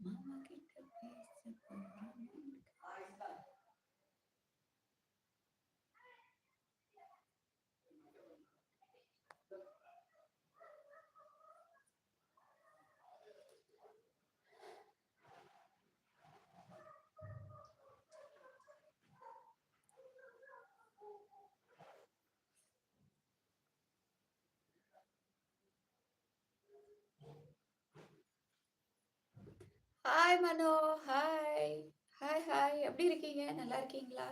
மாமா கிட்ட பேச போறேன். ஹாய் மனோ, ஹாய். Hi, hi. எப்படி இருக்கீங்க? நல்லா இருக்கீங்களா?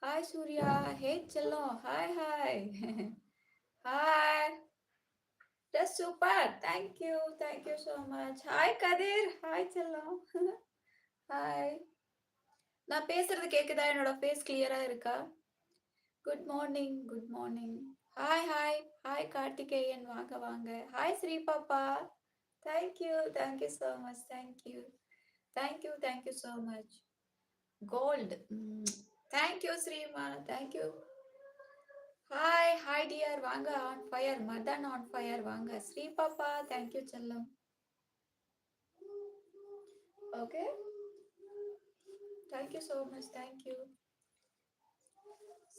ஹாய் சூர்யா, ஹே செல்லம், hi, hi. Hi. That's super. Thank you. Thank you so much. Hi Kathir, hi செல்லம். ஹாய். நான் பேசுறது கேக்குதா? என்னோட ஃபேஸ் கிளியரா இருக்கா? Good morning, good morning. Hi, hi. Hi Karthikeyan, வாங்க, வாங்க. ஹாய் ஸ்ரீ பாப்பா. Thank you. Thank you so much. Thank you. Thank you. Thank you so much. Gold. Thank you, Sreema. Thank you. Hi, hi dear. வாங்க on fire. Madan on fire. வாங்க. ஸ்ரீ பாப்பா. Thank you, செல்லம். Okay. Thank you so much. Thank you.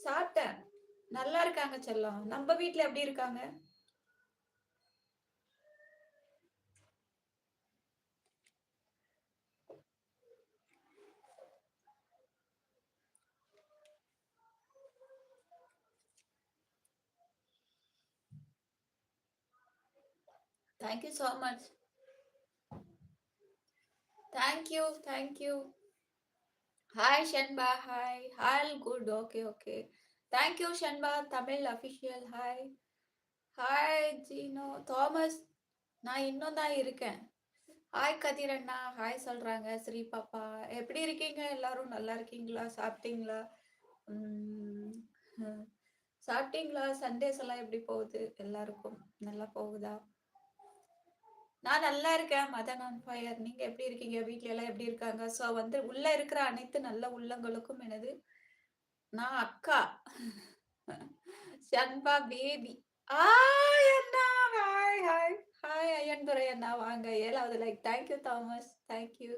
சாப்பிட்டேன். நல்லா இருக்காங்க செல்லம். நம்ம வீட்ல எப்படி இருக்காங்க? Thank you so much. Thank you. Thank you. Hi, Shanba. Hi. All good. Okay, okay. Thank you, Shanba. Tamil official. Hi. Hi, Gino. Thomas. நான் இன்னும் தான் இருக்கேன். ஹாய் கதிர் அண்ணா. ஹாய் சொல்றாங்க. ஸ்ரீ பாப்பா. எப்படி இருக்கீங்க? எல்லாரும் நல்லா இருக்கீங்களா? சாப்பிட்டீங்களா? ம், ஹம். சாப்பிட்டீங்களா? சண்டேஸ் எல்லாம் எப்படி போகுது? எல்லாருக்கும் நல்லா போகுதா? நான் நல்லா இருக்கேன். Madan on fire. நீங்க எப்படி இருக்கீங்க? வீட்ல எல்லாம் எப்படி இருக்காங்க? ஸோ வந்து உள்ள இருக்கிற அனைத்து நல்ல உள்ளங்களுக்கும் எனது நான் அக்கா. ஷண்பா பேபி. ஹாய் அண்ணா. Hi, hi. ஹாய் ஐயன்துரை அண்ணா. வாங்க. 7வது like. Thank you Thomas. Thank you.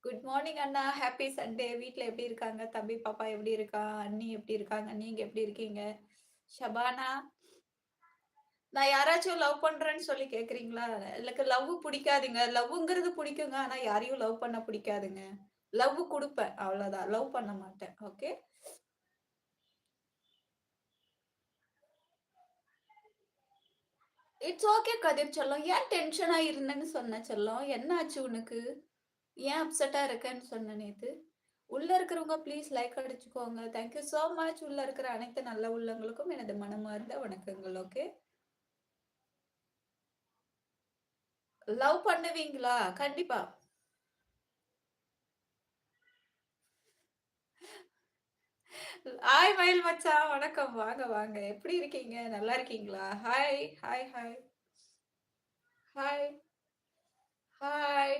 Good morning அண்ணா. Happy Sunday. வீட்ல எப்படி இருக்காங்க? தம்பி பாப்பா எப்படி இருக்கா? அண்ணி எப்படி இருக்காங்க? நீங்க எப்படி இருக்கீங்க? ஷபானா. நான் யாராச்சும் லவ் பண்றேன்னு சொல்லி கேக்குறீங்களா? எனக்கு லவ் புடிக்காதுங்க. லவ்வுங்கிறது புடிக்குங்க. ஆனா யாரையும் லவ் பண்ண புடிக்காதுங்க. லவ் குடுப்பேன். அவ்வளவுதான். லவ் பண்ண மாட்டேன். ஓகே. இட்ஸ் ஓகே கதிர் செல்லம். ஏன் டென்ஷனா இருந்தேன்னு சொன்ன செல்லம்? என்ன ஆச்சு உனக்கு? ஏன் அப்செட்டா இருக்கேன்னு சொன்ன நேத்து? உள்ள இருக்கிறவங்க ப்ளீஸ் லைக் அடிச்சுக்கோங்க. Thank you so much. உள்ள இருக்கிற அனைத்து நல்ல உள்ளங்களுக்கும் எனது மனமார்ந்த வணக்கங்கள். ஓகே. லவ் பண்ணுவீங்களா? கண்டிப்பா. ஹாய் மயில் மச்சான். வணக்கம். வாங்க, வாங்க. எப்படி இருக்கீங்க? நல்லா இருக்கீங்களா? Hi, hi, hi. Hi, hi.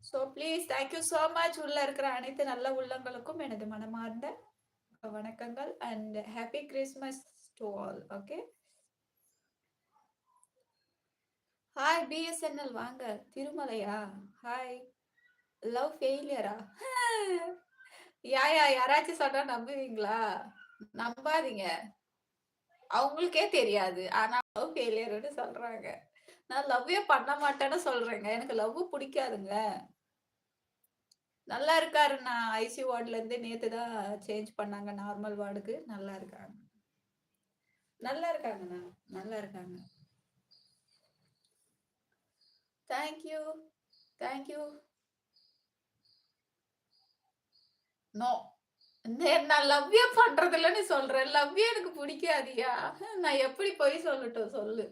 So please thank you so much. உள்ள இருக்கிற அனைத்து நல்ல உள்ளங்களுக்கும் எனது மனமார்ந்த வணக்கங்கள் and happy Christmas to all. Okay. Hi BSNL வாங்க. திருமலையா? ஹாய். லவ் ஃபெயிலியரா? யாராச்சும் சொன்னா நம்புவீங்களா? நம்பாதீங்க. அவங்களுக்கே தெரியாது. ஆனா லவ் ஃபெயிலியர்ன்னு சொல்றாங்க. நான் லவ்வே பண்ண மாட்டேன்னு சொல்றேங்க. எனக்கு லவ் புடிக்காதுங்க. நல்லா இருக்காருண்ணா. ஐசியூ வார்டுல இருந்து நேத்து தான் சேஞ்ச் பண்ணாங்க நார்மல் வார்டுக்கு. நல்லா இருக்காங்க. நல்லா இருக்காங்கண்ணா. நல்லா இருக்காங்க. Thank you. Thank you. No. நான் லவ்வே பண்றது இல்லன்னு சொல்றேன். லவ்வே எனக்கு புடிக்காதுயா. நான் எப்படி பொய் சொல்லட்டும் சொல்லு.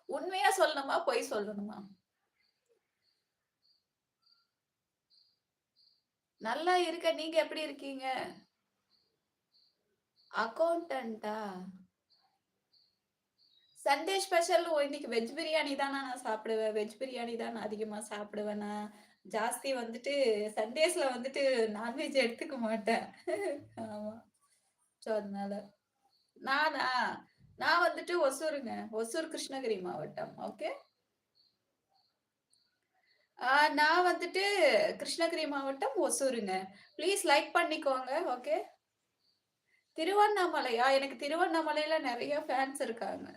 உண்மையா சொல்லணுமா? பொய் சொல்லணுமா? நல்லா இருக்கேன். நீங்க எப்படி இருக்கீங்க? அக்கவுண்டன்ட்டா? சண்டே ஸ்பெஷல் இன்னைக்கு வெஜ் பிரியாணி தானா நான் சாப்பிடுவேன். வெஜ் பிரியாணி தான் நான் அதிகமா சாப்பிடுவேன் நான். ஜாஸ்தி வந்துட்டு சண்டேஸ்ல வந்துட்டு நான்வெஜ் எடுத்துக்க மாட்டேன். ஆமா. ஸோ அதனால. நானா? நான் வந்துட்டு ஒசூருங்க. ஒசூர் கிருஷ்ணகிரி மாவட்டம். ஓகே. நான் வந்துட்டு கிருஷ்ணகிரி மாவட்டம் ஒசூருங்க. ப்ளீஸ் லைக் பண்ணிக்கோங்க. ஓகே. திருவண்ணாமலையா? எனக்கு திருவண்ணாமலையில நெறைய ஃபேன்ஸ் இருக்காங்க.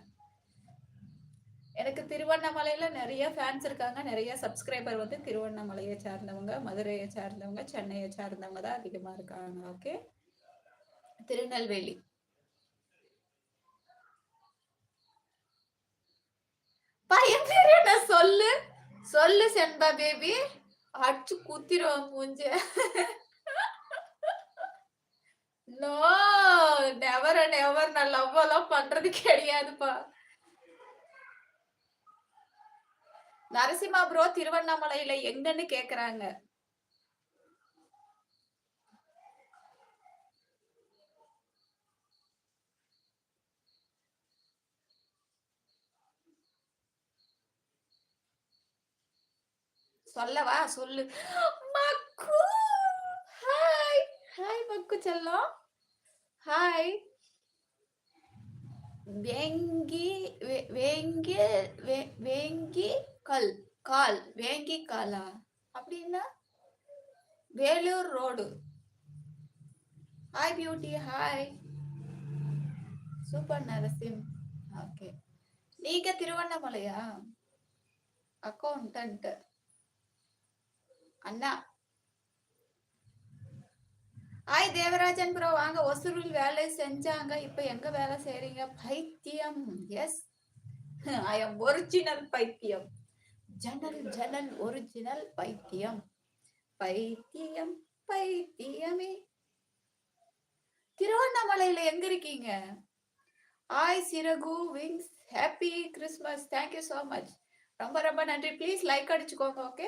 எனக்கு திருவண்ணாமலையில நெறைய ஃபேன்ஸ் இருக்காங்க. நெறைய சப்ஸ்கிரைபர் வந்து திருவண்ணாமலைய சார்ந்தவங்க, மதுரைய சார்ந்தவங்க, சென்னைய சார்ந்தவங்க தான் அதிகமா இருக்காங்க. ஓகே. திருநெல்வேலி. பையன் பேரு என்ன சொல்லு? சொல்லு செண்பா பேபி. அடிச்சு குத்திருவேன் மூஞ்ச. நோ! நெவர் அண்ட் எவர் நான் லவ்வெல்லாம் பண்றது கிடையாதுப்பா. நரசிம்மா ப்ரோ திருவண்ணாமலையில எங்கன்னு கேக்குறாங்க. சொல்லவா? சொல்லு. மக்கு! ஹாய்! ஹாய் மக்கு செல்லம். ஹாய்! வேங்கி வேங்கி வேங்கி கல் கால் வேங்கி காலா? அப்படின்னா? Vellore road. Hi beauty hi. Super Narasim. Okay. நீங்க திருவண்ணாமலையா? அக்கௌண்டன்ட். அண்ணா. ஹாய் தேவராஜன் ப்ரோ வாங்க ஒசூரில் வேலை செஞ்சாங்க. இப்ப எங்க வேலை செய்றீங்க? பைத்தியம். எஸ். ஐ அம் ஒரிஜினல் பைத்தியம். ஜனல் ஜனல் ஒரிஜினல் பைத்தியம். பைத்தியம் பைத்தியமே. திருவண்ணாமலையில எங்க இருக்கீங்க? Hi Siragu wings happy Christmas. Thank you so much. ரொம்ப ரொம்ப நன்றி. ப்ளீஸ் லைக் அடிச்சுக்கோங்க. Okay.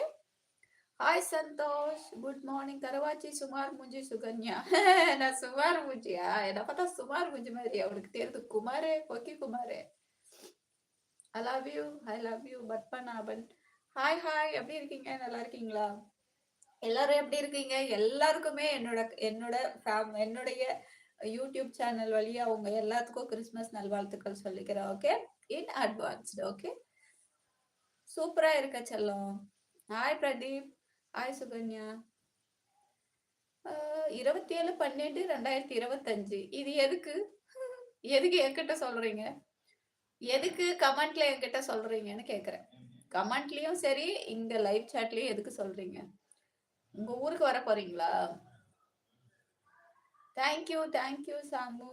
Hi Santhosh good morning கரவாச்சி சுமார் மூஞ்சி சுகன்யா. நான் சுமார் மூஞ்சியா? என்ன பார்த்தா சுமார் மூஞ்சி மாதிரி அவனுக்கு தெரியுது. குமாரே கொக்கி குமாரே. I love you Padmanabhan. Hi hi எப்படி இருக்கீங்க? நல்லா இருக்கீங்களா? எல்லாரும் எப்படி இருக்கீங்க? எல்லாருக்குமே என்னோட என்னோட என்னுடைய யூடியூப் சேனல் வழியா உங்க எல்லாத்துக்கும் கிறிஸ்மஸ் நல்வாழ்த்துக்கள் சொல்லிக்கிறேன். ஓகே. இன் அட்வான்ஸ்டு. ஓகே. சூப்பரா இருக்க செல்லம். ஹாய் பிரதீப். ஹாய் சுகன்யா. 27/12/2025. இது எதுக்கு? எதுக்கு என்கிட்ட சொல்றீங்க? எதுக்கு கமெண்ட்ல என்கிட்ட சொல்றீங்கன்னு கேக்குறேன். கமெண்ட்லயும் சரி, இங்க லைவ் சாட்லயும் எதுக்கு சொல்றீங்க? உங்க ஊருக்கு வர போறீங்களா? தேங்க் யூ சாமு.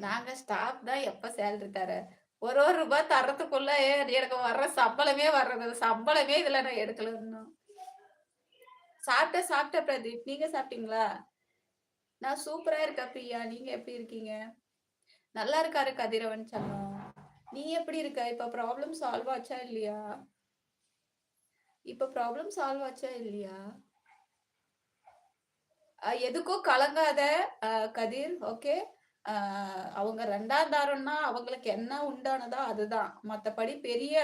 நாங்க ஸ்டாஃப் தான் எப்ப சேலரி தர? ஒரு ரூபாய் தர்றதுக்குள்ள எனக்கு வர்ற சம்பளமே வர்றது. சம்பளமே இதுல நான் எடுக்கல இன்னும். சாப்பிட்டேன் பிரதீப். நீங்க சாப்பிட்டீங்களா? நான் சூப்பரா இருக்கேன் பிரியா. நீங்க எப்படி இருக்கீங்க? நல்லா இருக்காரு கதிரவன் செல்லம். நீ எப்படி இருக்க? இப்ப ப்ராப்ளம் சால்வ் ஆச்சா இல்லையா? இப்ப ப்ராப்ளம் சால்வ் ஆச்சா இல்லையா? எதுக்கும் கலங்காத கதிர். ஓகே. அவங்க 2ஆம் தாரம்னா அவங்களுக்கு என்ன உண்டானதோ அதுதான். மத்தபடி பெரிய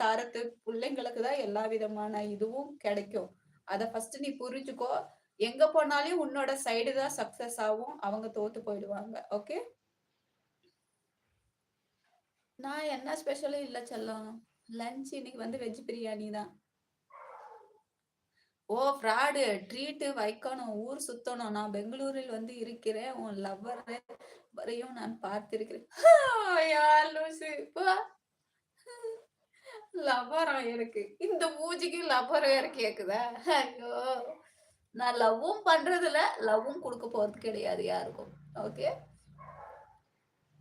தாரத்து புள்ளைங்களுக்கு தான் எல்லா விதமான இதுவும் கிடைக்கும். அத ஃபர்ஸ்ட் நீ புரிஞ்சுக்கோ. எங்க போனாலும் உன்னோட சைடு தான் சக்சஸ் ஆகும். அவங்க தோத்து போயிடுவாங்க. ஓகே. நான் என்ன ஸ்பெஷலும் இல்ல செல்லம். லஞ்ச் இன்னைக்கு வந்து வெஜ் பிரியாணி தான். ஓ! ஃப்ராடு. ட்ரீட் வைக்கணும். ஊர் சுத்தணும். நான் பெங்களூரில் வந்து இருக்கிறேன். உன் லவ்வர் வரையும் நான் பார்த்திருக்கிறேன். யார் லூசு? போ. லவ்வரா எனக்கு. இந்த மூஞ்சிக்கு லவ்வர் வேற கேக்குதா? ஐயோ! நான் லவ்வும் பண்றதில்ல. லவ்வும் குடுக்க போறது கிடையாது யாருக்கும். ஓகே.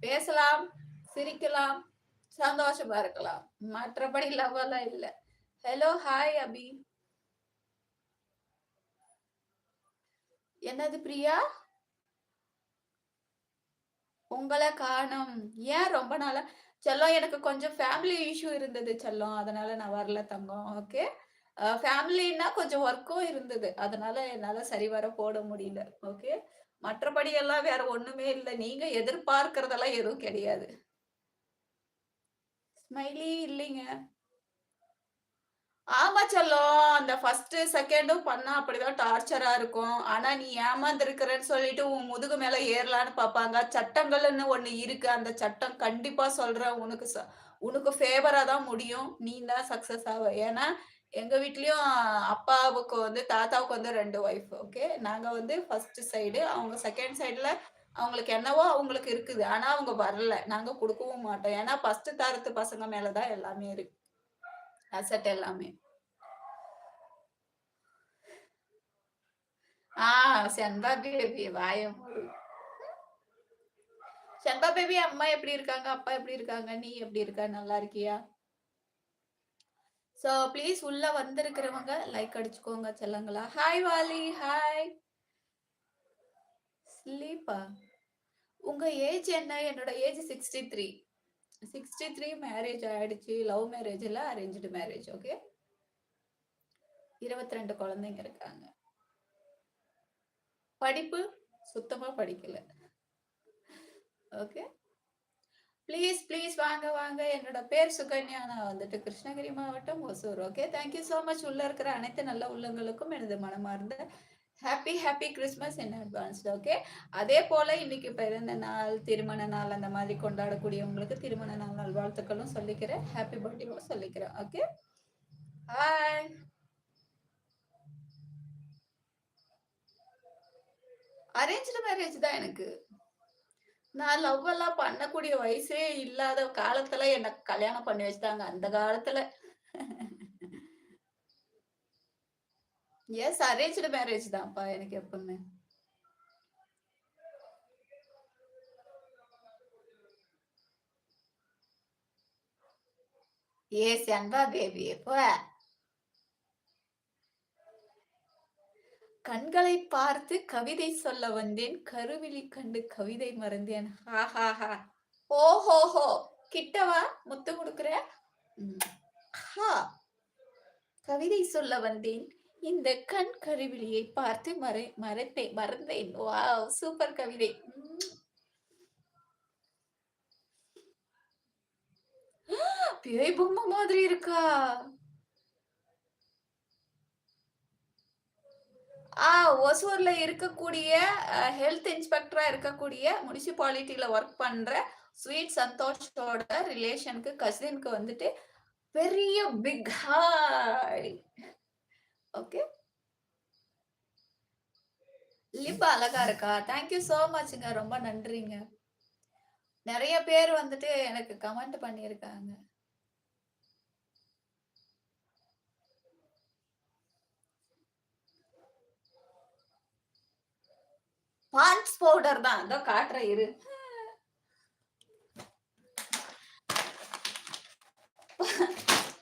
பேசலாம், சிரிக்கலாம், சந்தோஷமா இருக்கலாம். மற்றபடி லவ் எல்லாம் இல்ல. ஹலோ, ஹாய் அபி. என்னது பிரியா? உங்கள காணோம். ஏன் ரொம்ப நாளா செல்லம் எனக்கு கொஞ்சம் ஃபேமிலி இஷ்யூ இருந்தது செல்லம். அதனால நான் வரல தங்கம். ஓகே. ஃபேமிலின்னா கொஞ்சம் ஒர்க்கும் இருந்தது. அதனால என்னால சரிவர போட முடியல. ஓகே. மற்றபடி எல்லாம் வேற ஒண்ணுமே இல்ல. நீங்க எதிர்பார்க்கிறதெல்லாம் எதுவும் கிடையாது. ஸ்மைலி இல்லைங்க. ஆமா செல்லம். அந்த ஃபர்ஸ்ட்டு, செகண்டும் பண்ணா அப்படிதான் டார்ச்சரா இருக்கும். ஆனா, நீ ஏமாந்துருக்கிறன்னு சொல்லிட்டு உன் முதுகு மேல ஏறலான்னு பாப்பாங்க. சட்டங்கள்ன்னு ஒண்ணு இருக்கு. அந்த சட்டம் கண்டிப்பா சொல்றேன் உனக்கு ஃபேவரா தான் முடியும். நீ தான் சக்சஸ் ஆவ. ஏன்னா, எங்க வீட்லயும் அப்பாவுக்கு வந்து தாத்தாவுக்கு வந்து 2 ஒய்ஃப். ஓகே. நாங்க வந்து ஃபர்ஸ்ட் சைடு. அவங்க செகண்ட் சைடுல அவங்களுக்கு என்னவோ அவங்களுக்கு இருக்குது. ஆனா, அவங்க வரல. நாங்க குடுக்கவும் மாட்டோம். ஏன்னா, ஃபர்ஸ்ட் தரத்து பசங்க மேல தான் எல்லாமே இருக்கு. அசெட் எல்லாமே. ஆ செண்பா பேபி வாய மூடு. செண்பா பேபி அம்மா எப்படி இருக்காங்க? அப்பா எப்படி இருக்காங்க? நீ எப்படி இருக்க? நல்லா இருக்கியா? ஸோ ப்ளீஸ் உள்ள வந்திருக்கிறவங்க லைக் அடிச்சுக்கோங்க செல்லங்களா. Hi Vali, hi. ஸ்லீப்பா? உங்க ஏஜ் என்ன? என்னோட ஏஜ் 63. 63 மேரேஜ் ஆயிடுச்சு. லவ் மேரேஜ் இல்ல, அரேஞ்ச்டு மேரேஜ். ஓகே. 22 குழந்தைங்க இருக்காங்க. படிப்பு சுத்தமா படிக்கல. ஓகே. ப்ளீஸ், ப்ளீஸ் வாங்க, வாங்க. என்னோட பேர் சுகன்யா. நான் வந்துட்டு கிருஷ்ணகிரி மாவட்டம், Hosur. Okay. Thank you so much. உள்ள இருக்கிற அனைத்து நல்ல உள்ளங்களுக்கும் எனது மனமார்ந்த happy, happy Christmas in advance. Okay. அதே போல இன்னைக்கு பிறந்த நாள், திருமண நாள் அந்த மாதிரி கொண்டாடக்கூடியவங்களுக்கு திருமண நாள் நல்வாழ்த்துக்களும் சொல்லிக்கிறேன். ஹேப்பி பர்த்டேவும் சொல்லிக்கிறேன். ஓகே. ஹாய். அரேஞ்ச்டு மேரேஜ் தான் எனக்கு. நான் லவ் எல்லாம் பண்ணக்கூடிய வயசே இல்லாத காலத்துல என்ன கல்யாணம் பண்ணி வச்சுட்டாங்க. அந்த காலத்துல. எஸ் அரேஞ்ச்டு மேரேஜ் தான்ப்பா எனக்கு எப்பவுமே. எஸ் அன்பா பேபி. போ. கண்களை பார்த்து கவிதை சொல்ல வந்தேன். கருவிழி கண்டு கவிதை மறந்தேன். ஹாஹாஹா. ஓஹோஹோ. கிட்டவா முத்து குடுக்குறேன். ம். ஹா. கவிதை சொல்ல வந்தேன். இந்த கண் கருவிழியை பார்த்து மறந்தேன். வாவ்! சூப்பர் கவிதை. பேய் பொம்மை மாதிரி இருக்கா? ஆ ஒசூர்ல இருக்கக்கூடிய ஹெல்த் இன்ஸ்பெக்டரா இருக்கக்கூடிய முனிசிபாலிட்டில ஒர்க் பண்ற ஸ்வீட் சந்தோஷோட ரிலேஷனுக்கு கசின்க்கு வந்துட்டு பெரிய பிக் ஹாய். ஓகே. லிப் அழகா இருக்கா? தேங்க் யூ சோ மச்ங்க. ரொம்ப நன்றிங்க. நெறைய பேர் வந்துட்டு எனக்கு கமெண்ட் பண்ணியிருக்காங்க. பாண்ட்ஸ் பவுடர் தான். இதோ காட்டுறேன் இரு.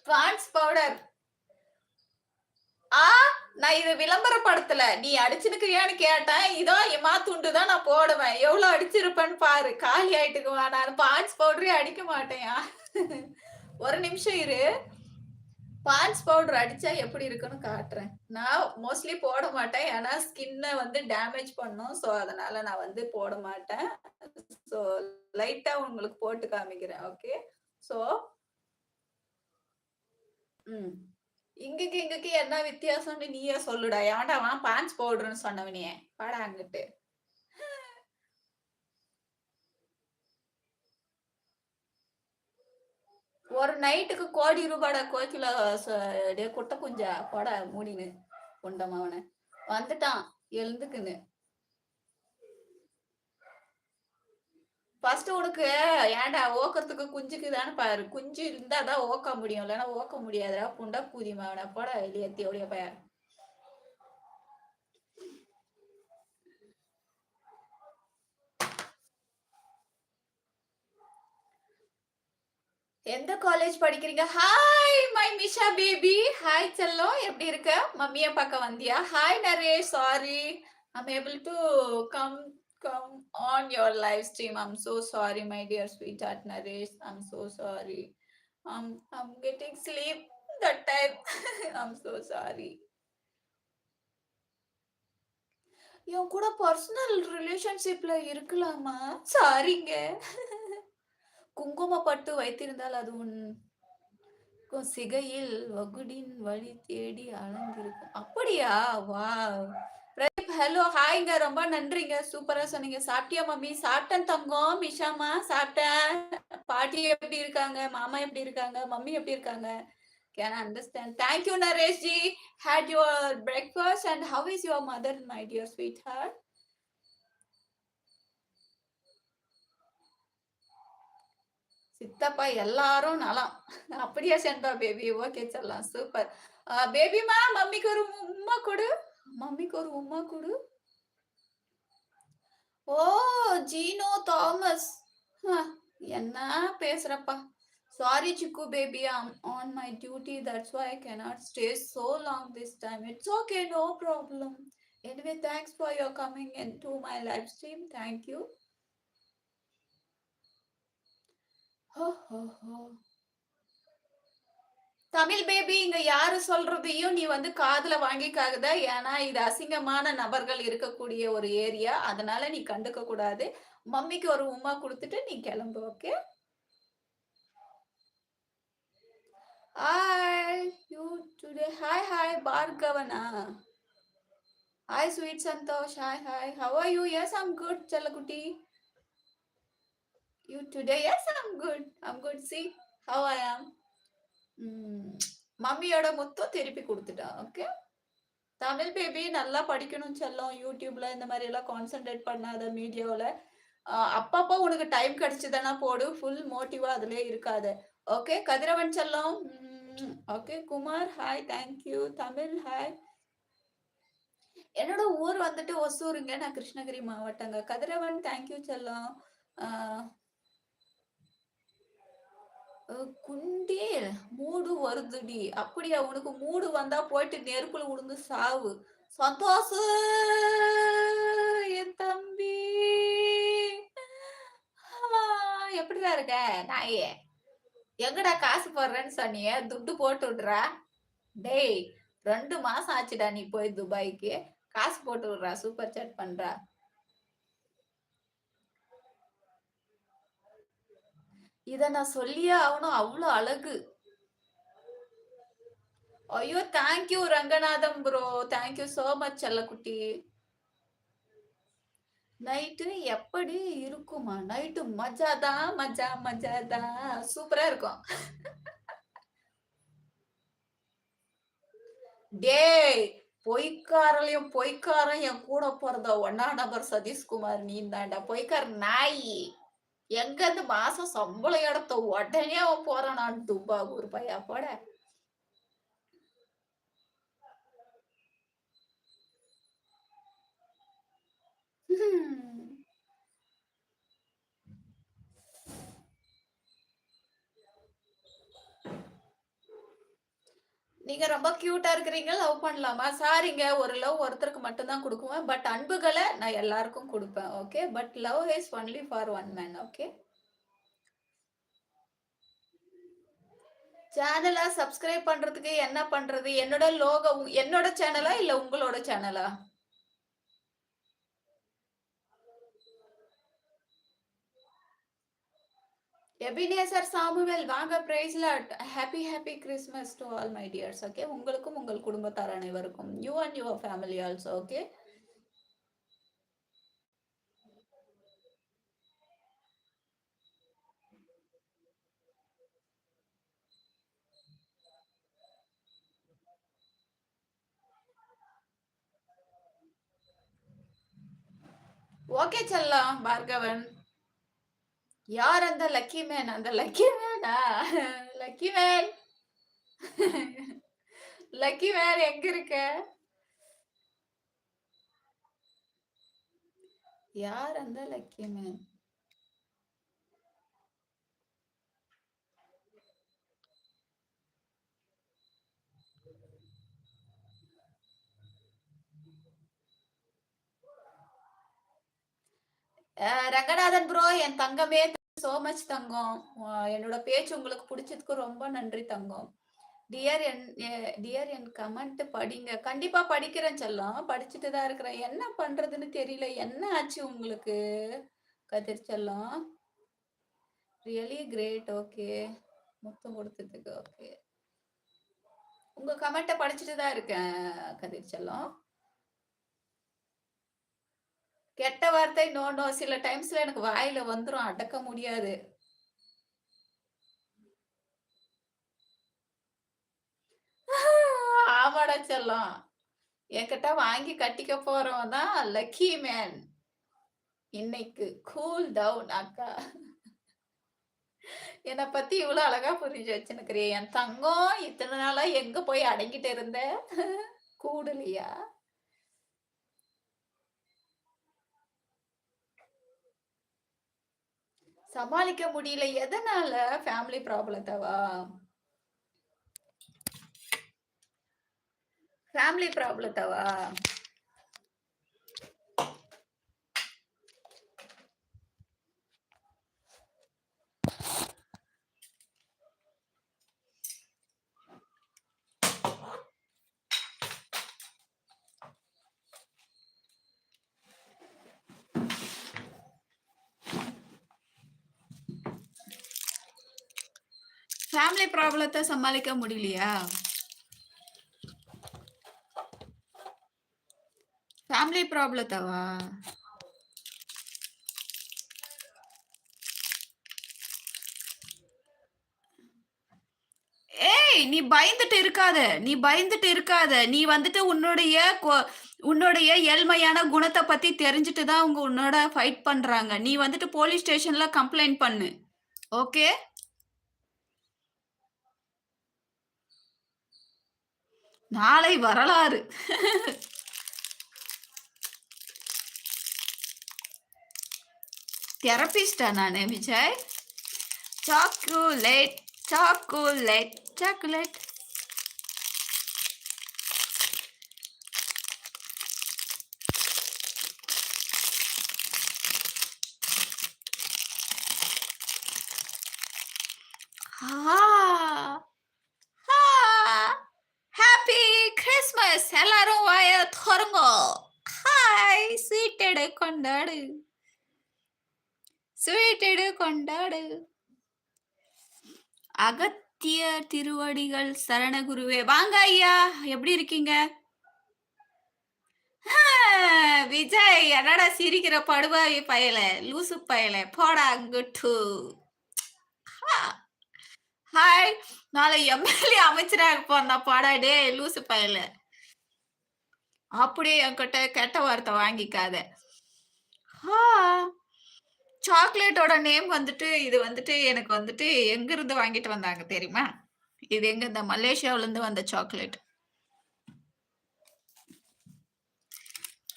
Bonds powder. ஆ நான் இத விளம்பரப்படுத்தல. நீ அடிச்சுனுக்கிறியான்னு கேட்டேன். இதோ எம்மா துண்டு தான் நான் போடுவேன். எவ்வளோ அடிச்சிருப்பேன்னு பாரு. காலி ஆயிட்டுக்குவா. நான் பாண்ட்ஸ் பவுடரே அடிக்க மாட்டேன்யா. ஒரு நிமிஷம் இரு. பாண்ட்ஸ் பவுடர் அடிச்சா எப்படி இருக்குன்னு காட்டுறேன். நான் மோஸ்ட்லி போட மாட்டேன். ஏன்னா ஸ்கின்ன வந்து டேமேஜ் பண்ணும். ஸோ அதனால நான் வந்து போட மாட்டேன். ஸோ லைட்டா உங்களுக்கு போட்டு காமிக்கிறேன். ஓகே. ஸோ ம். இங்குக்கு இங்குக்கு என்ன வித்தியாசம்னு நீயே சொல்லுடா. எவன்டா அவன் பாண்ட்ஸ் பவுடர்ன்னு சொன்னவனே. வாடா அங்கிட்டு. ஒரு நைட்டுக்கு கோடி ரூபாடா கோகிலா டேய் குட்ட குஞ்சா போடா மூடின்னு குண்டம் அவன. வந்துட்டான் எழுந்துக்குன்னு. ஃபர்ஸ்ட் உனக்கு ஏன்டா ஓக்கறதுக்கு குஞ்சுக்குதான்னு பாரு. குஞ்சு இருந்தா தான் ஓக்க முடியும். இல்லன்னா ஓக்க முடியாதுடா. புண்டா கூதி மவனே. போடா வெளிய தேவடியா பைய. எந்த காலேஜ் படிக்கிறீங்க? Hi my Misha baby. Hi செல்லம். எப்படி இருக்க? மம்மிய பார்க்க வந்தியா? Hi Naresh. Sorry. I'm able to come come on your live stream. I'm so sorry, my dear sweetheart Naresh. I'm so sorry. I'm getting sleep that time. I'm so sorry. என் கூட personal ரிலேஷன்ஷிப்ல இருக்கலாமா? சாரிங்க. குங்கும பட்டு வைத்திருந்தால் அது உன் இருக்கும் சிகையில் வகுடின் வழி தேடி அளந்திருக்கும். அப்படியா? வாவ்! பிரதீப் ஹலோ, ஹாய்ங்க. ரொம்ப நன்றிங்க. சூப்பரா சொன்னீங்க. சாப்பிட்டியா மம்மி? சாப்பிட்டேன் தங்கம். மிஷாம்மா சாப்பிட்டேன். பாட்டி எப்படி இருக்காங்க? மாமா எப்படி இருக்காங்க? மம்மி எப்படி இருக்காங்க? Can understand. Thank you, Naresh ji. Had your breakfast and how is your mother, my dear sweetheart? சித்தப்பா எல்லாரும் நலம். அப்படியா செண்பா பேபி? ஓகே செல்லம். சூப்பர். பேபிமா மம்மிக்கு ஒரு உம்மா குடு. மம்மிக்கு ஒரு உம்மா குடு. ஓ! ஜீனோ தாமஸ். ஹ, என்ன பேசுறப்பா. Sorry, Chiku baby. I'm on my duty. That's why I cannot stay so long this time. It's okay, no problem. Anyway, thanks for your coming into my live stream. Thank you. Ho, ho, ho. Tamil baby இங்க யாரு சொல்றதையும் நீ வந்து காதுல வாங்கிக்காத. ஏன்னா, இது அசிங்கமான நபர்கள் இருக்கக்கூடிய ஒரு ஏரியா. அதனால நீ கண்டுக்க கூடாது. மம்மிக்கு ஒரு உம்மா குடுத்துட்டு நீ கெளம்பு. Okay? Hi, you today. Hi, hi, Bhargavana. Hi, sweet Santosh. Hi, hi. How are you? Yes, I'm good, Chalakuti. You today? Yes, I'm good. I'm good. See how I am. மம்மியோட முத்தம் திருப்பி குடுத்துட்டான். ஓகே. தமிழ் பேபி நல்லா படிக்கணும் செல்லம். YouTubeல இந்த மாரி எல்லாம் concentrate பண்ணாத மீடியாவுல. அப்பப்போ உனக்கு டைம் கிடைச்சதுனா போடு. ஃபுல் மோட்டிவா அதிலயே இருக்காத. ஓகே. கதிரவன் செல்லம். Okay. Kumar hi. Thank you. Tamil hi. என்னோட ஊர் வந்துட்டு ஒசூருங்க. நான் கிருஷ்ணகிரி மாவட்டங்க. கதிரவன் தேங்க் யூ செல்லம். ஆ குண்டே மூடு வருதுடி. அப்படியா? உனக்கு மூடு வந்தா போயிட்டு நெருப்புல விழுந்து சாவு. சந்தோஷு என் தம்பி. எப்படிடா இருக்க நாயே? எங்கடா காசு போடுறேன்னு சொன்னியே? துட்டு போட்டு விடுறா. டேய் 2 மாசம் ஆச்சுடா நீ போய் துபாய்க்கு. காசு போட்டு விடுறா. சூப்பர் சாட் பண்றா. இத நான் சொல்லியே ஆவணும். அவ்ளோ அழகு. ஐயோ! Thank you Ranganatham bro. Thank you so much செல்லக்குட்டி. நைட்டு எப்படி இருக்குமா? நைட்டு மஜா தான், மஜா மஜா தான். சூப்பரா இருக்கும். டேய்! பொய்க்காரன்லயும் பொய்க்காரன் என் கூட பொறந்த 1ஆம் நபர் சதீஷ்குமார் நீ தான்டா. பொய்க்கார நாயி. எங்கருந்து மாசம் சம்பளம் எடுத்த உடனே அவன் போறானாம் துபாகூர் பையா போட. நீங்க ரொம்ப கியூட்டா இருக்கிறீங்க. லவ் பண்ணலாமா? சாரிங்க. ஒரு லவ் ஒருத்தருக்கு மட்டும் தான் குடுக்குவேன். பட் அன்புகள நான் எல்லாருக்கும் குடுப்பேன். Okay. But love is only for one man. Okay. சேனல சப்ஸ்கிரைப் பண்றதுக்கு என்ன பண்றது? என்னோட லோகோ என்னோட சேனலா? இல்ல உங்களோட சேனலா? எபினேசர் சாமுவேல் வாங்க praise Lord. Happy happy Christmas to all my dears. Okay. உங்களுக்கும் உங்கள் குடும்பத்தார் அனைவருக்கும். You and your family also. Okay. Okay செல்லம். பார்கவன். யார் அந்த லக்கி மேன்? அந்த லக்கி மேனா? Lucky man. லக்கி மேன் எங்க இருக்க? யார் அந்த லக்கி மேன்? ரங்கநாதன் ப்ரோ என் தங்கமே சோ மச் தங்கம். என்னோட பேச்சு உங்களுக்கு பிடிச்சதுக்கு ரொம்ப நன்றி தங்கம். டியர் என் டியர் என் கமெண்ட் படிங்க. கண்டிப்பா படிக்கிறேன் செல்லம். படிச்சுட்டு தான் இருக்கிறேன். என்ன பண்றதுன்னு தெரியல. என்ன ஆச்சு உங்களுக்கு? கதிர் செல்லம். Really great. ஓகே. முத்தம் கொடுத்ததுக்கு ஓகே. உங்க கமெண்ட்ட படிச்சுட்டு தான் இருக்கேன் கதிர் செல்லம். கெட்ட வார்த்தை நோ, நோ. சில டைம்ஸ்ல எனக்கு வாயில வந்துரும். அடக்க முடியாது. ஆமாடா செல்லம். என்கிட்ட வாங்கி கட்டிக்க போறவன் தான் லக்கி மேன். இன்னைக்கு கூல் டவுன் அக்கா. என்ன பத்தி இவ்ளோ அழகா புரிஞ்சு வச்சுன்னுக்கிறியே என் தங்கம். இத்தன நாளா எங்க போய் அடங்கிட்டு இருந்த? கூடலியா? சமாளிக்க முடியல. எதனால? ஃபேமிலி ப்ராப்ளத்தவா? ஃபேமிலி ப்ராப்ளத்தவா? ஃபேமிலி ப்ராப்ளத்த சமாளிக்க முடியலையா? ஃபேமிலி ப்ராப்ளத்தவா? ஏய்! நீ பயந்துட்டு இருக்காத. நீ பயந்துட்டு இருக்காத. நீ வந்துட்டு உன்னுடைய ஏழ்மையான குணத்த பத்தி தெரிஞ்சுட்டு தான் அவங்க உன்னோட ஃபைட் பண்றாங்க. நீ வந்துட்டு போலீஸ் ஸ்டேஷன்ல கம்ப்ளைண்ட் பண்ணு. ஓகே? நாளை வரலாறு. தெரபிஸ்ட்டா நானு விஜய்? Chocolate, chocolate, chocolate. ஆ! ஆ! Happy Christmas! எல்லாரும் வாய தொறங்கோ. ஹாய்! ஸ்வீட் எடு கொண்டாடு. ஸ்வீட் எடு கொண்டாடு. அகத்தியர் திருவடிகள் சரணகுருவே. வாங்க ஐயா. எப்படி இருக்கீங்க? விஜய் என்னடா சிரிக்கிற படுபாவி பயல, லூசு பயல. போடா அங்குட்டு. ஹாய். நாளை எம்எல்ஏ அமைச்சரா இருப்போம்டா போடா டேய் லூசு பயல. அப்படியே என்கிட்ட கெட்ட வார்த்தை வாங்கிக்காத. ஆ. சாக்லேட்டோட நேம் வந்துட்டு இது வந்துட்டு எனக்கு வந்துட்டு எங்கிருந்து வாங்கிட்டு வந்தாங்க தெரியுமா? இது எங்க இந்த மலேசியாவுலருந்து வந்த சாக்லேட்.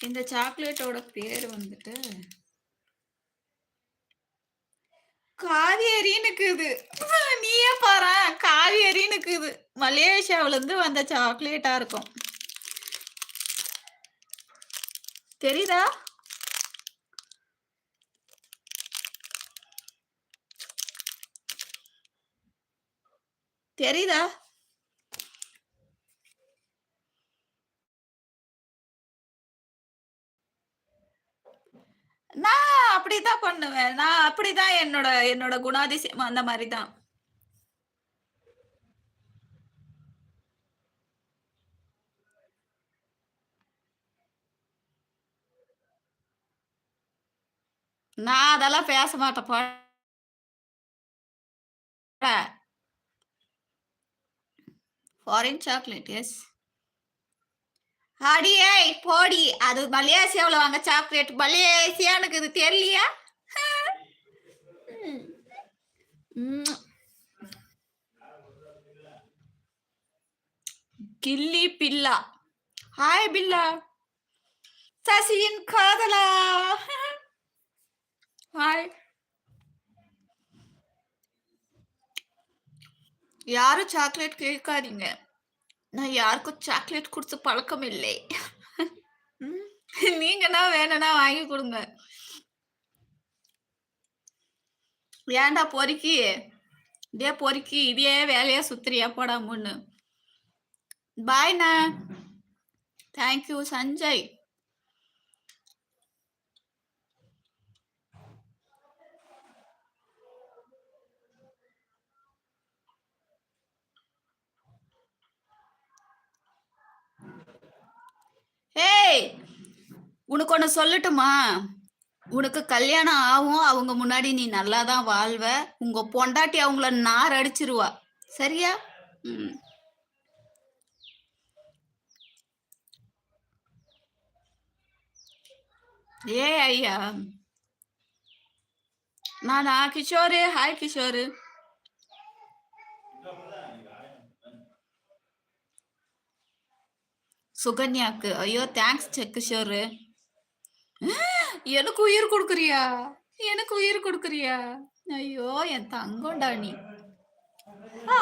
இந்த சாக்லேட்டோட பேரு வந்துட்டு காவேரின்னுக்குது. நீயே பாரேன் காவேரின்னுக்குது. மலேசியாவுலருந்து வந்த சாக்லேட்டா இருக்கும். தெரியுதா? தெரியுதா? நான் அப்படித்தான் பண்ணுவேன். நான் அப்படிதான் என்னோட என்னோட குணாதிசயம் அந்த மாரி தான். நான் அதெல்லாம் பேச மாட்டேன் போடா. Foreign chocolate yes. அடியேய் போடி. அது மலேசியாவுல வாங்க சாக்லேட். மலேசியானுக்கு இது தெரியலையா? ம். கில்லி பில்லா. ஹாய் பில்லா. சசியின் காதலா. ஹாய். யாரும் சாக்லேட் கேட்காதீங்க. நான் யாருக்கும் சாக்லேட் குடுத்து பழக்கம் இல்லை. ம். நீங்கன்னா வேணும்னா வாங்கி குடுங்க. ஏன்டா பொறுக்கி? டேய் பொறுக்கி இதே வேலையா சுத்துறியா போடா முன்னு. பாய்ண்ணா. Thank you Sanjay. உனக்கு ஒண்ணு சொல்லட்டுமா? உனக்கு கல்யாணம் ஆகும். அவங்க முன்னாடி நீ நல்லா தான் வாழ்வ. உங்க பொண்டாட்டி அவங்கள நார் அடிச்சிருவா. சரியா? ம். ஐயா. நானா? கிஷோரு. ஹாய் கிஷோரு. சுகன்யாக்கு. ஐயோ தேங்க்ஸ் கிஷோரு. எனக்கு உயிர் கொடுக்குறியா? எனக்கு உயிர் கொடுக்குறியா? ஐயோ என் தங்கம்டா நீ. ஆ.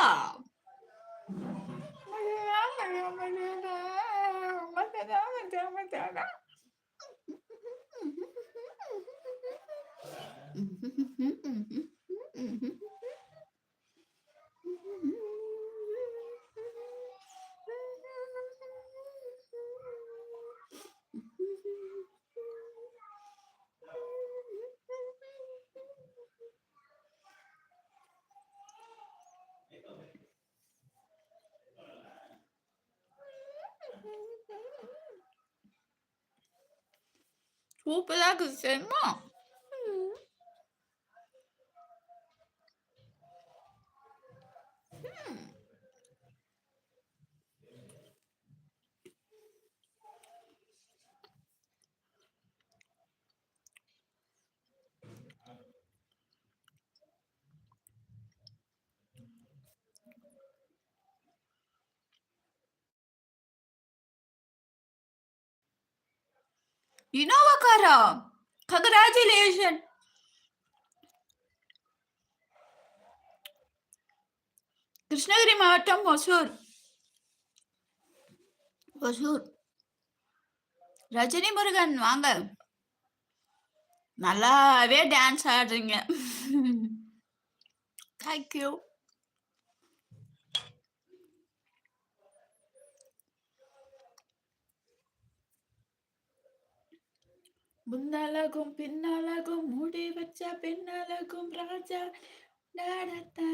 சூப்பரா இருக்குது தெரியுமா? இனோவாக்காரா? கங்க்ராச்சுலேஷன். கிருஷ்ணகிரி மாவட்டம் ஒசூர். ஒசூர். ரஜினி முருகன் வாங்க. நல்லாவே டான்ஸ் ஆடுறீங்க. தேங்க்யூ. முன்னாலகும் பின்னாலகும் மூடி வச்ச பின்னாலகும் ராஜா நடத்தா.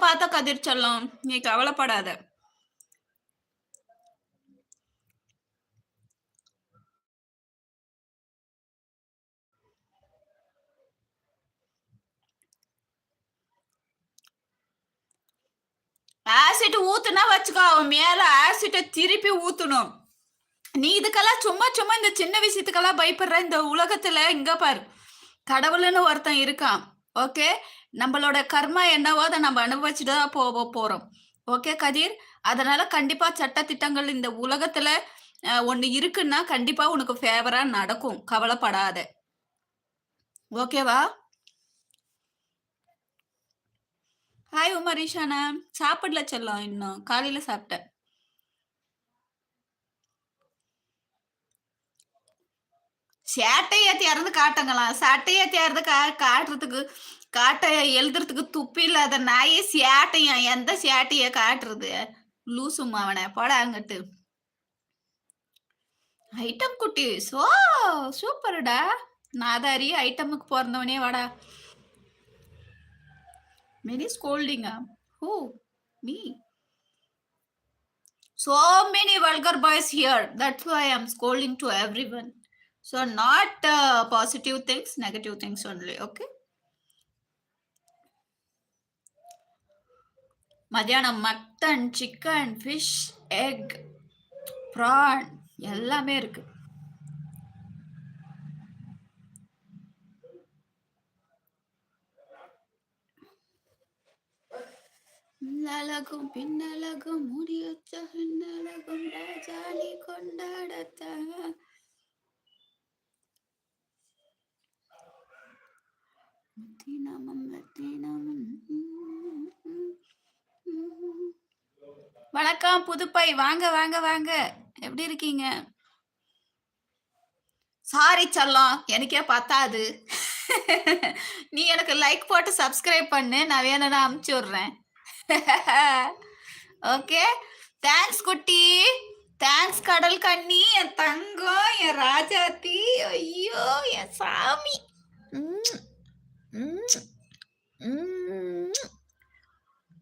பார்த்த கதிர் செல்லம், நீ கவலைப்படாத. ஆசிட் ஊத்துனா வச்சுக்கோ, அவன் மேல ஆசிட்டை திருப்பி ஊத்தணும். நீ இதுக்கெல்லாம் சும்மா சும்மா இந்த சின்ன விஷயத்துக்கெல்லாம் பயப்படுற. இந்த உலகத்துல இங்க பாரு, கடவுள்னு ஒருத்தன் இருக்கான். ஓகே, நம்மளோட கர்மா என்னவோ அதை நம்ம அனுபவிச்சுட்டு தான் போறோம். ஓகே கதிர், அதனால கண்டிப்பா சட்ட திட்டங்கள் இந்த உலகத்துல ஒண்ணு இருக்குன்னா கண்டிப்பா உனக்கு ஃபேவரா நடக்கும். கவலைப்படாத. ஓகேவா? ஹாய் உமா ஈஷானா. சாப்பிடல செல்லம், இன்னும் காலையில சாப்பிட்டேன். சேட்டையை திறந்து காட்டுங்களாம். சட்டையை திறந்து காட்டுறதுக்கு காட்ட எழுதுறதுக்கு துப்பி இல்லாத நாயே சேட்டையா? எந்த சேட்டைய காட்டுறது? லூசுமா அவனை போட அங்கிட்டு. ஐட்டம் குட்டி சோ சூப்பர்டா. நாதாரி ஐட்டமுக்கு பிறந்தவனே வாடா. Many scolding. Who? Me. So many vulgar boys here. That's why I'm scolding to everyone. So not positive things, negative things only. Okay. மதியானம் mutton, chicken, fish, egg, prawn எல்லாமே இருக்கு. அழகும் பின்னழகும் முடியச்ச பின்னழகும் ராஜாணி கொண்டாடத்த. வணக்கம் புதுப்பை. வாங்க வாங்க வாங்க. எப்படி இருக்கீங்க? சாரி செல்லம், எனக்கே பத்தாது. நீ எனக்கு லைக் போட்டு சப்ஸ்கிரைப் பண்ணு, நான் வேணும்னா அமுச்சு விடுறேன். ஓகே, தேங்க்ஸ் குட்டி, தேங்க்ஸ் கடல் கண்ணி, என் தங்கம், என் ராஜாத்தி. ஐயோ என் சாமி. ம், ம், ம்,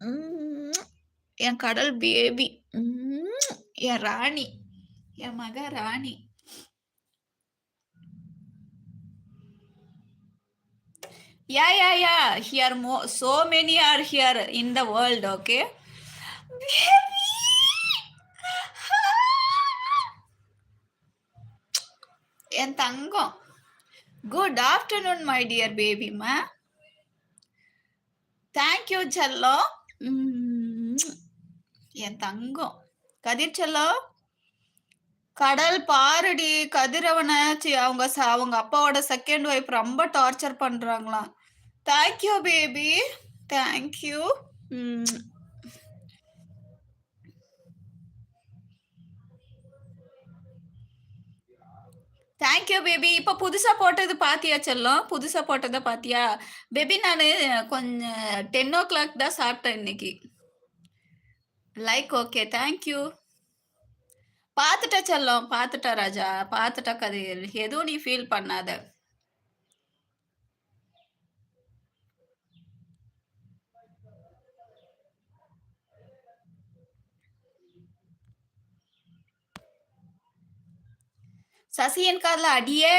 ம். என் கடல் பேபி. என் ராணி, என் மக ராணி. Yeah. Here so many are here in the world. Okay. Baby. N Thangam. Good afternoon, my dear baby ma. Thank you செல்லம். என் தங்கம். கதிர் செல்லம். கடல் பாருடி கதிரவனை அவங்க அப்பாவோட செகண்ட் ஒய்ஃப் ரொம்ப டார்ச்சர் பண்றாங்களாம். Thank you baby, thank you. Thank you baby. இப்போ புதுசா போட்டது பாத்தியா செல்லம்? புதுசா போட்டதை பாத்தியா பேபி? நான் கொஞ்சம் 10 o'clock தான் சாப்பிட்டேன் இன்னைக்கு. Like okay, thank you. பார்த்துட்ட செல்லம், பார்த்துட்ட ராஜா, பார்த்துட்ட கதிர். எதுவும் நீ ஃபீல் பண்ணாத. சசியன் காதுல அடியே.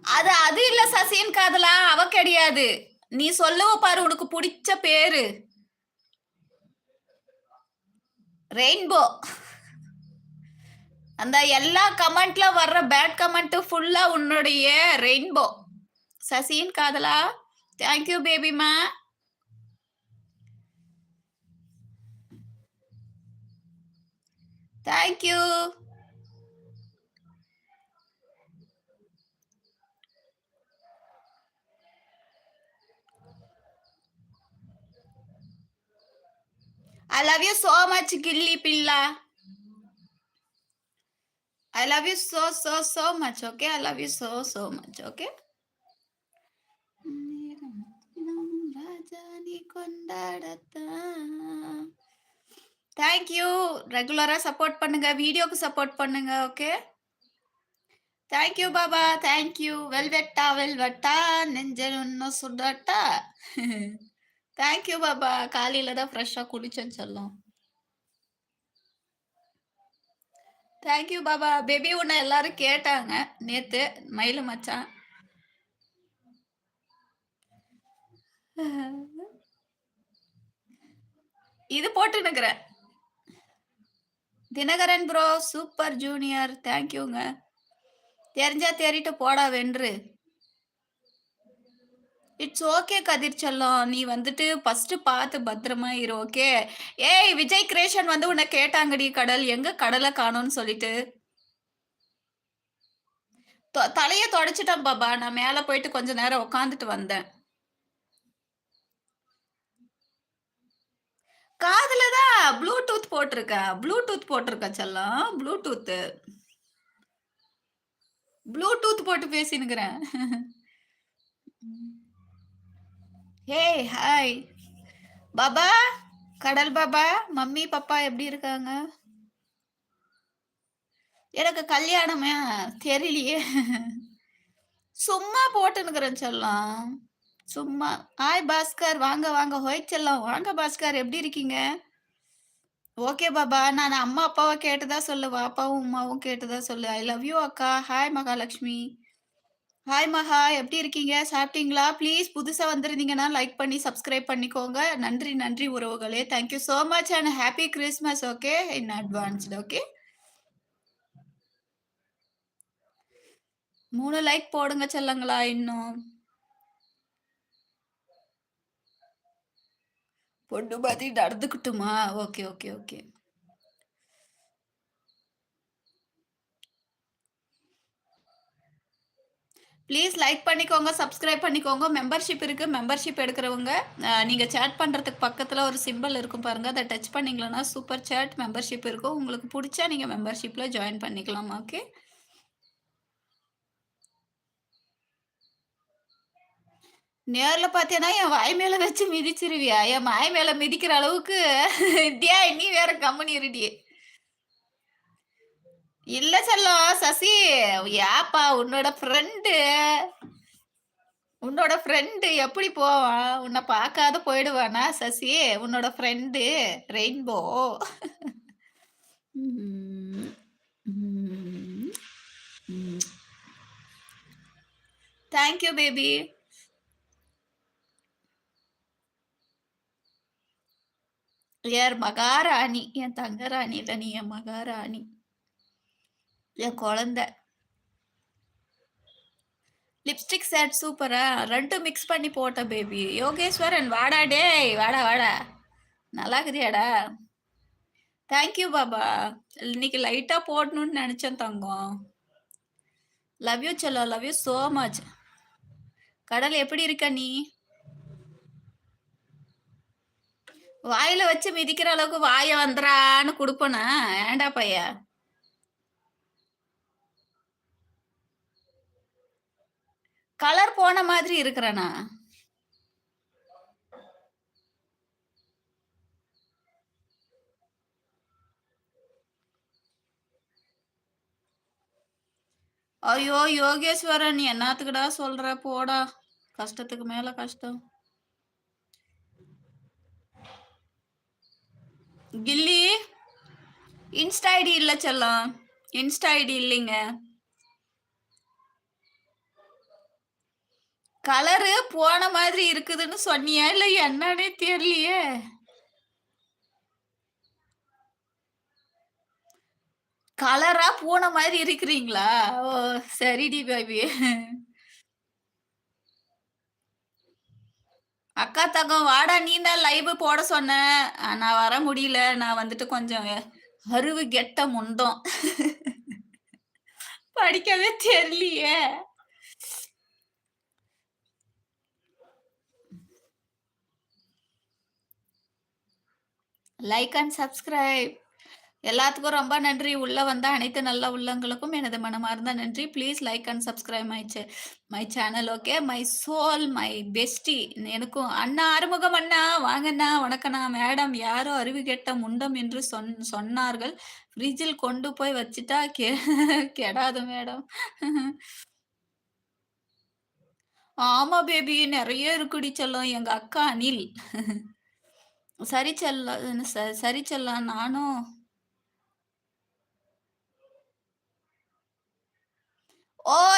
அது இல்ல சசியன் காதலா, அவ கிடையாது. நீ சொல்லுவ பாரு உனக்கு பிடிச்ச பேரு. ரெயின்போ. அந்த எல்லா கமெண்ட்ல வர்ற பேட் கமெண்ட் ஃபுல்லா உன்னுடைய ரெயின்போ. சசியின் காதலா, தேங்க்யூ பேபிமா. Thank you. I love you so much, Gilly Pilla. I love you so much, okay? I love you so much, okay? ராஜானி கொண்டாடத்தான். தேங்க்யூ. ரெகுலரா சப்போர்ட் பண்ணுங்க, வீடியோக்கு சப்போர்ட் பண்ணுங்க, ஓகே? தேங்க்யூ பாபா, தேங்க்யூ. வெல்வெட்டா நெஞ்சல் இன்னும் சுடட்டா. தேங்க்யூ பாபா. காலையில தான் ஃப்ரெஷ்ஷா குளிச்சேன்னு சொல்லும். தேங்க்யூ பாபா. பேபி உன்னை எல்லாரும் கேட்டாங்க நேத்து, மயிலு மச்சான். இது போட்டுனுக்குறேன். தினகரன் ப்ரோ, சூப்பர் ஜூனியர், தேங்க்யூங்க. தெரிஞ்சா தேறிட்டு போடா வென்று. இட்ஸ் ஓகே கதிர் செல்லம். நீ வந்துட்டு ஃபர்ஸ்ட் பார்த்து பத்திரமா இரு, ஓகே? ஏய் விஜய் கிரேஷன் வந்து உன்னை கேட்டாங்கடி கடல், எங்க கடலை காணோம்னு சொல்லிட்டு. தலைய தொடச்சிட்டேன் பாபா. நான் மேல போயிட்டு கொஞ்ச நேரம் உட்காந்துட்டு வந்தேன். காதுல தான் ப்ளூடூத் போட்டிருக்க செல்லம். ப்ளூடூத் போட்டு பேசினுக்கிறேன். Hey hi Baba. கடல் பாபா, மம்மி பாப்பா எப்படி இருக்காங்க? எனக்கு கல்யாணமே தெரியலையே. சும்மா போட்டுனுக்குறேன் செல்லம், சும்மா. ஹாய் பாஸ்கர், வாங்க ஹோய் செல்லம். வாங்க பாஸ்கர், எப்படி இருக்கீங்க? ஓகே பாபா. நான் அம்மா அப்பாவை கேட்டுதா சொல்லு, அப்பாவும் அம்மாவும் கேட்டுதா சொல்லு. ஐ லவ் யூ அக்கா. ஹாய் மகாலட்சுமி. ஹாய் மகா, எப்படி இருக்கீங்க? சாப்பிட்டீங்களா? ப்ளீஸ் புதுசா வந்திருந்தீங்கன்னா லைக் பண்ணி சப்ஸ்கிரைப் பண்ணிக்கோங்க. நன்றி உறவுகளே. Thank you so much and happy Christmas, okay? In advanced, okay? 3 like போடுங்க செல்லங்களா இன்னும். பொண்ணு மாதிரி நடந்துக்கிட்டுமா? ஓகே. ப்ளீஸ் லைக் பண்ணிக்கோங்க, சப்ஸ்கிரைப் பண்ணிக்கோங்க. மெம்பர்ஷிப் இருக்கு. மெம்பர்ஷிப் எடுக்கிறவங்க நீங்க சேட் பண்றதுக்கு பக்கத்துல ஒரு சிம்பிள் இருக்கும் பாருங்க. அதை டச் பண்ணீங்களா சூப்பர் சேட் மெம்பர்ஷிப் இருக்கும். உங்களுக்கு பிடிச்சா நீங்க மெம்பர்ஷிப்ல ஜாயின் பண்ணிக்கலாம், ஓகே? நேர்ல பார்த்தேன்னா, என் வாய் மேல வச்சு மிதிச்சிருவியா? என் வாய் மேல மிதிக்கிற அளவுக்கு டேய் நீ வேற கம்முனு இருடி. இல்ல செல்லம், சசி ஏப்பா உன்னோட ஃப்ரெண்டு எப்படி போவான்? உன்ன பார்க்காத போயிடுவானா சசி? உன்னோட ஃப்ரெண்டு ரெயின்போ. ம். ம். ம். Thank you baby. யார் மகாராணி? என் தங்கராணி இல்ல, நீ என் மகாராணி. என் குழந்தை. லிப்ஸ்டிக் செட் சூப்பரா? 2ம் மிக்ஸ் பண்ணி போட்ட பேபி. யோகேஸ்வரன் வாடா டேய்! வாடா வாடா. நல்லா இருக்குதியாடா? Thank you Baba. இன்னைக்கு லைட்டா போடணும்னு நெனச்சேன் தங்கம். லவ் யூ செல்லம். Love you so much. கடல் எப்படி இருக்க நீ? வாயில வச்சு மிதிக்கிற அளவுக்கு வாய வந்துரான்னு குடுப்பனா? ஏன்டா பையா? கலர் போன மாதிரி இருக்கிறேனா? ஐயோ! யோகேஸ்வரன் நீ என்னாத்துக்குடா சொல்ற? போடா. கஷ்டத்துக்கு மேல கஷ்டம். கில்லி, இன்ஸ்டா ஐடி இல்ல செல்லம். இன்ஸ்டா ஐடி இல்லைங்க. கலரு போன மாதிரி இருக்குதுன்னு சொன்னியா? இல்ல என்னன்னே தெரியலையே. கலரா பூனை மாதிரி இருக்கிறீங்களா? ஓ! சரிடி பேபி. அக்கா தங்கம் வாடா, நீ தான் லைவ் போட சொன்ன. நான் வர முடியல. நான் வந்துட்டு கொஞ்சம் அருவு கெட்ட முண்டம். படிக்கவே தெரியலையே. Like and subscribe. எல்லாத்துக்கும் ரொம்ப நன்றி. உள்ள வந்த அனைத்து நல்ல உள்ளங்களுக்கும் எனது மனமார்ந்த நன்றி. Please like and subscribe my channel. Okay, my soul, my bestie. எனக்கும் அண்ணா ஆறுமுகம் அண்ணா வாங்கண்ணா, வணக்கண்ணா. மேடம் யாரோ அறிவுகெட்ட முண்டம் என்று சொன்னார்கள். ஃப்ரிட்ஜில் கொண்டு போய் வச்சுட்டா கெடாது மேடம். ஆமா பேபி, நிறைய இருக்குடி செல்லம். எங்க அக்கா அனில். சரி செல்லம், சரி செல்லம். நானும் ஓ